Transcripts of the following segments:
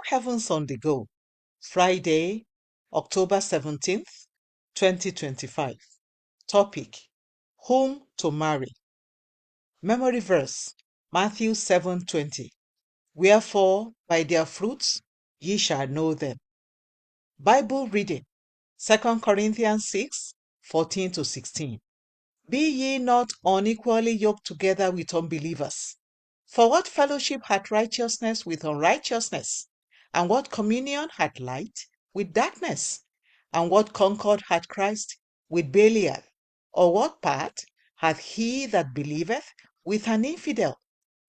Heavens on the Go, Friday, October 17th, 2025. Topic: Whom to marry. Memory verse: Matthew 7:20. Wherefore, by their fruits ye shall know them. Bible reading: 2 Corinthians 6:14-16. Be ye not unequally yoked together with unbelievers. For what fellowship hath righteousness with unrighteousness? And what communion hath light with darkness? And what concord hath Christ with Belial? Or what part hath he that believeth with an infidel?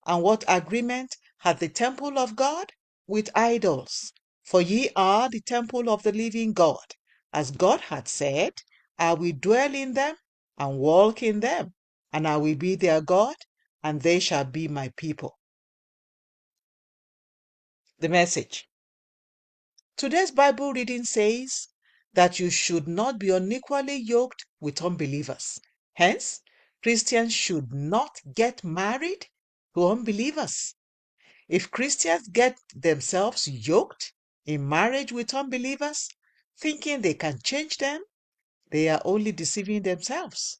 And what agreement hath the temple of God with idols? For ye are the temple of the living God. As God hath said, I will dwell in them and walk in them, and I will be their God, and they shall be my people. The message. Today's Bible reading says that you should not be unequally yoked with unbelievers. Hence, Christians should not get married to unbelievers. If Christians get themselves yoked in marriage with unbelievers, thinking they can change them, they are only deceiving themselves.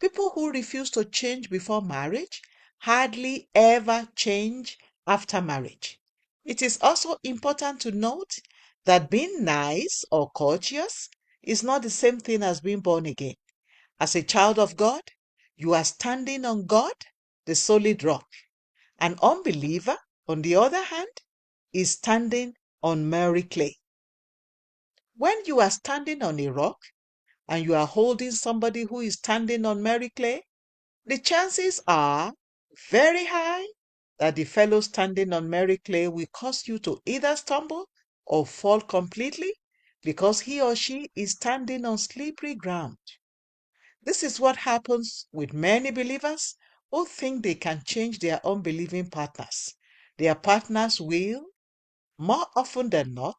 People who refuse to change before marriage hardly ever change after marriage. It is also important to note that being nice or courteous is not the same thing as being born again. As a child of God, you are standing on God, the solid rock. An unbeliever, on the other hand, is standing on miry clay. When you are standing on a rock and you are holding somebody who is standing on miry clay, the chances are very high that the fellow standing on miry clay will cause you to either stumble or fall completely because he or she is standing on slippery ground. This is what happens with many believers who think they can change their unbelieving partners. Their partners will, more often than not,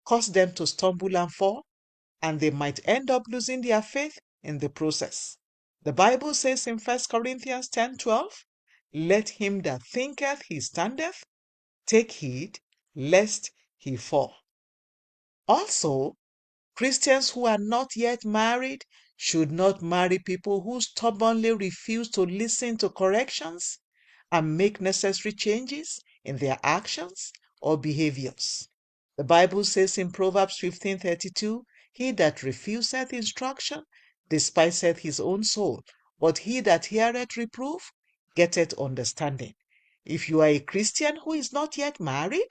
cause them to stumble and fall, and they might end up losing their faith in the process. The Bible says in 1 Corinthians 10:12, let him that thinketh he standeth take heed lest he fall. Also, Christians who are not yet married should not marry people who stubbornly refuse to listen to corrections and make necessary changes in their actions or behaviors. The Bible says in Proverbs 15:32, he that refuseth instruction despiseth his own soul, but he that heareth reproof getteth understanding. If you are a Christian who is not yet married,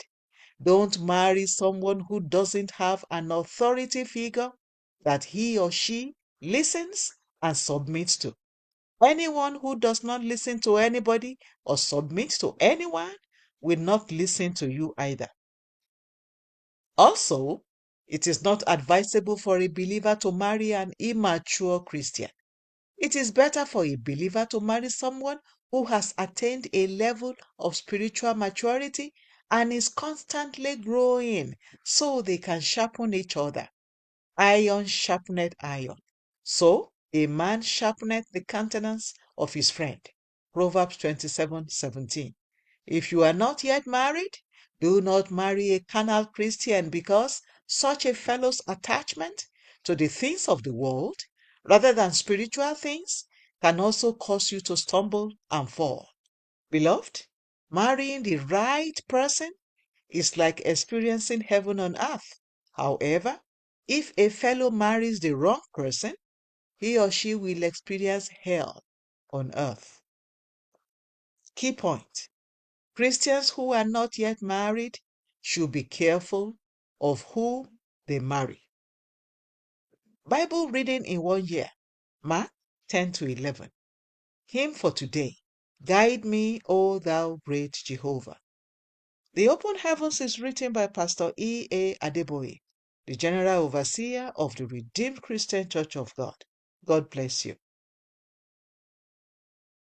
don't marry someone who doesn't have an authority figure that he or she listens and submits to. Anyone who does not listen to anybody or submit to anyone will not listen to you either. Also, it is not advisable for a believer to marry an immature Christian. It is better for a believer to marry someone who has attained a level of spiritual maturity and is constantly growing so they can sharpen each other. Iron sharpeneth iron. So a man sharpeneth the countenance of his friend. Proverbs 27:17. If you are not yet married, do not marry a carnal Christian, because such a fellow's attachment to the things of the world rather than spiritual things can also cause you to stumble and fall. Beloved, marrying the right person is like experiencing heaven on earth. However, if a fellow marries the wrong person, he or she will experience hell on earth. Key point: Christians who are not yet married should be careful of who they marry. Bible reading in 1 year, Mark 10-11. Hymn for today: Guide me, O thou great Jehovah. The Open Heavens is written by Pastor E.A. Adeboye, the General Overseer of the Redeemed Christian Church of God. God bless you.